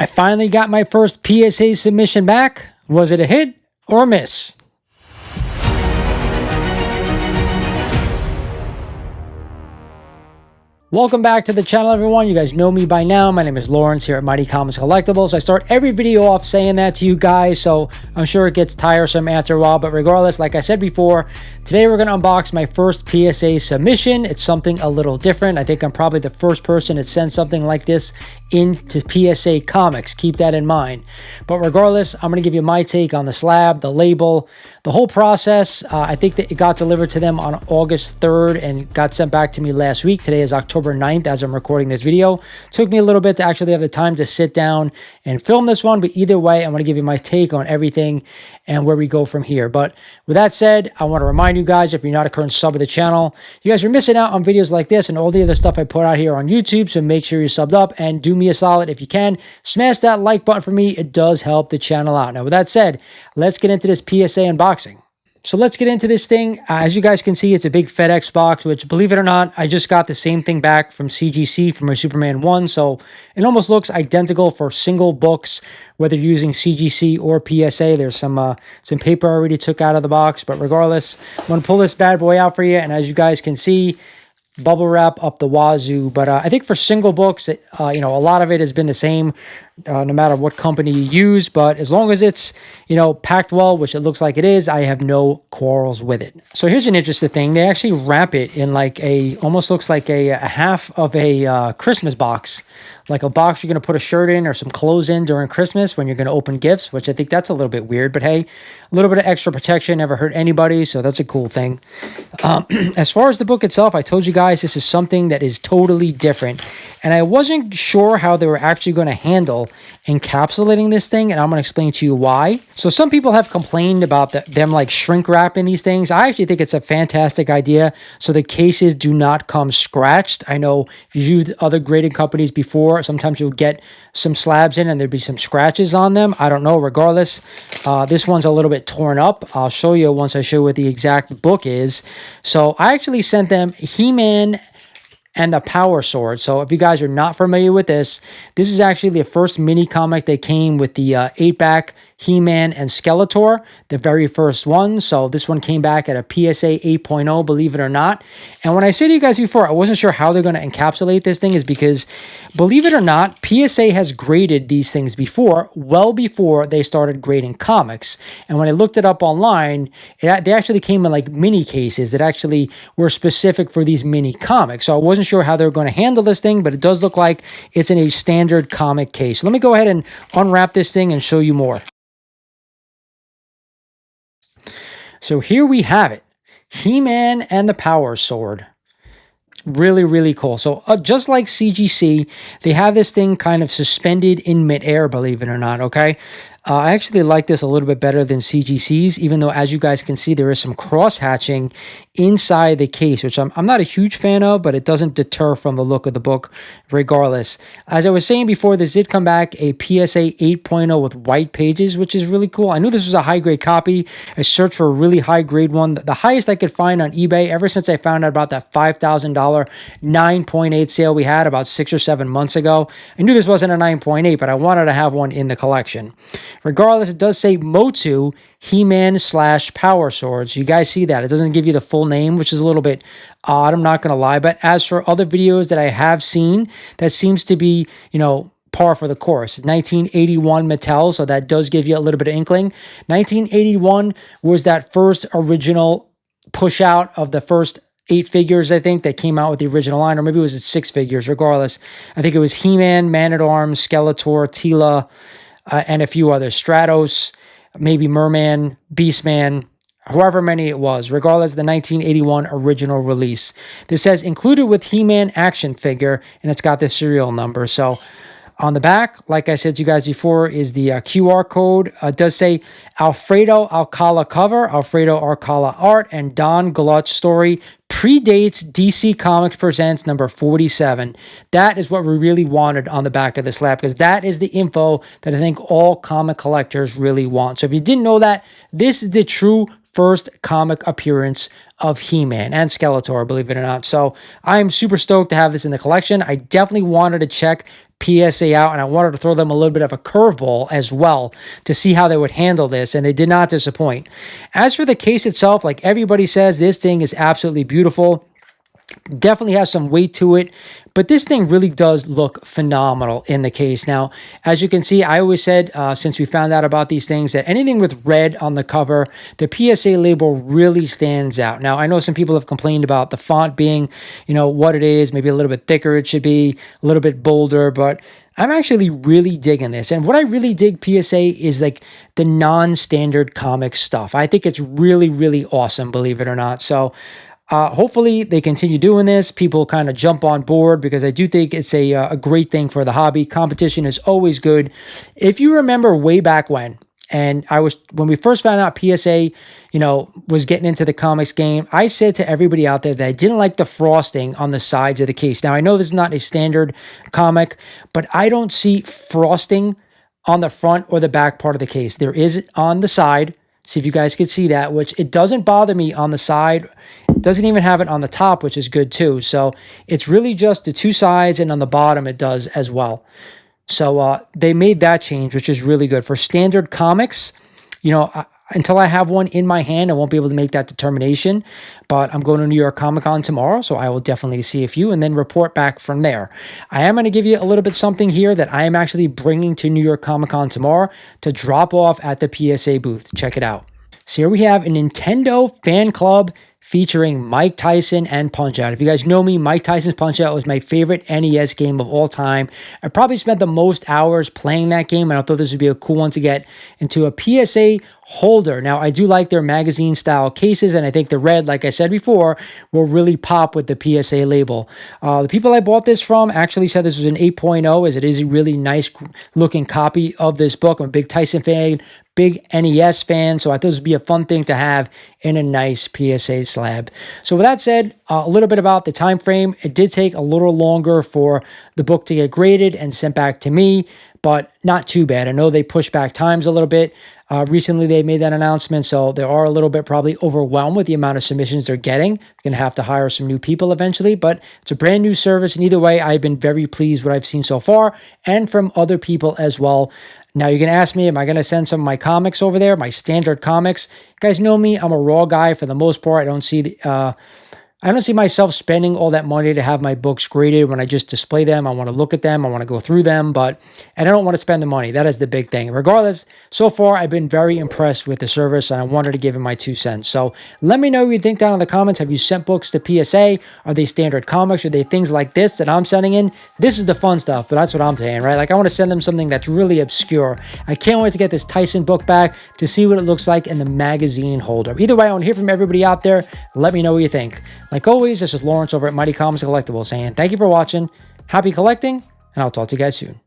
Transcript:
I finally got my first PSA submission back. Was it a hit or a miss? Welcome back to the channel, everyone. You guys know me by now. My name is Lawrence here at Mighty Comics Collectibles. I start every video off saying that to you guys, so I'm sure it gets tiresome after a while, but regardless, like I said before, today we're going to unbox my first PSA submission. It's something a little different. I think I'm probably the first person to send something like this into PSA Comics. Keep that in mind. But regardless, I'm going to give you my take on the slab, the label, the whole process. I think that it got delivered to them on August 3rd and got sent back to me last week. Today is October 9th as I'm recording this video. Took me a little bit to actually have the time to sit down and film this one, but either way, I'm going to give you my take on everything and where we go from here. But with that said, I want to remind you guys, if you're not a current sub of the channel, you guys are missing out on videos like this and all the other stuff I put out here on YouTube, so make sure you're subbed up and do me a solid if you can. Smash that like button for me. It does help the channel out. Now, with that said, let's get into this PSA unboxing. So let's get into this thing. As you guys can see, it's a big FedEx box, which, believe it or not, I just got the same thing back from CGC for my Superman 1. So it almost looks identical for single books, whether you're using CGC or PSA. There's some paper I already took out of the box, but regardless, I'm going to pull this bad boy out for you. And as you guys can see, bubble wrap up the wazoo. But I think for single books, a lot of it has been the same, no matter what company you use. But as long as it's, packed well, which it looks like it is, I have no quarrels with it. So here's an interesting thing. They actually wrap it in like almost looks like a half of a Christmas box. Like a box you're going to put a shirt in or some clothes in during Christmas when you're going to open gifts, which I think that's a little bit weird. But hey, a little bit of extra protection never hurt anybody, so that's a cool thing. As far as the book itself, I told you guys this is something that is totally different. And I wasn't sure how they were actually going to handle encapsulating this thing, and I'm going to explain to you why. So some people have complained about them like shrink wrapping these things. I actually think it's a fantastic idea, so the cases do not come scratched. I know if you've used other grading companies before, sometimes you'll get some slabs in and there'd be some scratches on them. I don't know. Regardless, this one's a little bit torn up. I'll show you once I show you what the exact book is. So I actually sent them He-Man and the Power Sword. So if you guys are not familiar with this is actually the first mini comic that came with the 8-back He-Man and Skeletor, the very first one. So this one came back at a PSA 8.0, believe it or not. And when I said to you guys before, I wasn't sure how they're going to encapsulate this thing, is because, believe it or not, PSA has graded these things before, well before they started grading comics. And when I looked it up online, they actually came in like mini cases that actually were specific for these mini comics. So I wasn't sure how they were going to handle this thing, but it does look like it's in a standard comic case. Let me go ahead and unwrap this thing and show you more. So here we have it, He-Man and the Power Sword. Really, really cool. So just like CGC, they have this thing kind of suspended in midair, believe it or not, okay? I actually like this a little bit better than CGC's, even though, as you guys can see, there is some cross-hatching inside the case, which I'm not a huge fan of, but it doesn't deter from the look of the book regardless. As I was saying before, this did come back a PSA 8.0 with white pages, which is really cool. I knew this was a high-grade copy. I searched for a really high-grade one. The highest I could find on eBay, ever since I found out about that $5,000 9.8 sale we had about 6 or 7 months ago. I knew this wasn't a 9.8, but I wanted to have one in the collection. Regardless, it does say Motu He-Man/Power Swords. You guys see that. It doesn't give you the full name, which is a little bit odd, I'm not going to lie. But as for other videos that I have seen, that seems to be, par for the course. 1981 Mattel, so that does give you a little bit of inkling. 1981 was that first original push out of the first 8 figures, I think, that came out with the original line, or maybe it was 6 figures. Regardless, I think it was He-Man, Man-at-Arms, Skeletor, Tila, and a few others, Stratos, maybe Merman, Beastman, however many it was. Regardless, the 1981 original release. This says included with He-Man action figure, and it's got the serial number. So on the back, like I said to you guys before, is the QR code. It does say Alfredo Alcala cover, Alfredo Alcala art, and Don Gluck's story predates DC Comics Presents number 47. That is what we really wanted on the back of the slab, because that is the info that I think all comic collectors really want. So if you didn't know that, this is the true first comic appearance of He-Man and Skeletor, believe it or not. So I'm super stoked to have this in the collection. I definitely wanted to check PSA out, and I wanted to throw them a little bit of a curveball as well to see how they would handle this, and they did not disappoint. As for the case itself, like everybody says, this thing is absolutely beautiful. Definitely has some weight to it, but this thing really does look phenomenal in the case. Now, as you can see, I always said, since we found out about these things, that anything with red on the cover, the PSA label really stands out. Now, I know some people have complained about the font being, what it is, maybe a little bit thicker it should be, a little bit bolder, but I'm actually really digging this. And what I really dig PSA is like the non-standard comic stuff. I think it's really, really awesome, believe it or not. So hopefully they continue doing this. People kind of jump on board because I do think it's a great thing for the hobby. Competition is always good. If you remember way back when we first found out PSA, was getting into the comics game, I said to everybody out there that I didn't like the frosting on the sides of the case. Now, I know this is not a standard comic, but I don't see frosting on the front or the back part of the case. There is on the side. See if you guys can see that, which it doesn't bother me on the side. It doesn't even have it on the top, which is good too. So it's really just the two sides, and on the bottom it does as well. So they made that change, which is really good. For standard comics, until I have one in my hand, I won't be able to make that determination. But I'm going to New York Comic Con tomorrow, so I will definitely see a few and then report back from there. I am going to give you a little bit something here that I am actually bringing to New York Comic Con tomorrow to drop off at the PSA booth. Check it out. So here we have a Nintendo fan club featuring Mike Tyson and Punch-Out. If you guys know me, Mike Tyson's Punch-Out was my favorite NES game of all time. I probably spent the most hours playing that game, and I thought this would be a cool one to get into a PSA holder. Now, I do like their magazine-style cases, and I think the red, like I said before, will really pop with the PSA label. The people I bought this from actually said this was an 8.0, as it is a really nice-looking copy of this book. I'm a big Tyson fan, big NES fan, so I thought this would be a fun thing to have in a nice PSA slab. So with that said, a little bit about the time frame. It did take a little longer for the book to get graded and sent back to me, but not too bad. I know they pushed back times a little bit. Recently, they made that announcement, so they are a little bit probably overwhelmed with the amount of submissions they're getting. They're going to have to hire some new people eventually, but it's a brand new service, and either way, I've been very pleased with what I've seen so far, and from other people as well. Now, you're going to ask me, am I going to send some of my comics over there, my standard comics? You guys know me. I'm a raw guy for the most part. I don't see myself spending all that money to have my books graded when I just display them. I want to look at them. I want to go through them, and I don't want to spend the money. That is the big thing. Regardless, so far, I've been very impressed with the service, and I wanted to give it my 2 cents. So let me know what you think down in the comments. Have you sent books to PSA? Are they standard comics? Are they things like this that I'm sending in? This is the fun stuff, but that's what I'm saying, right? Like, I want to send them something that's really obscure. I can't wait to get this Tyson book back to see what it looks like in the magazine holder. Either way, I want to hear from everybody out there. Let me know what you think. Like always, this is Lawrence over at Mighty Comics Collectibles saying thank you for watching, happy collecting, and I'll talk to you guys soon.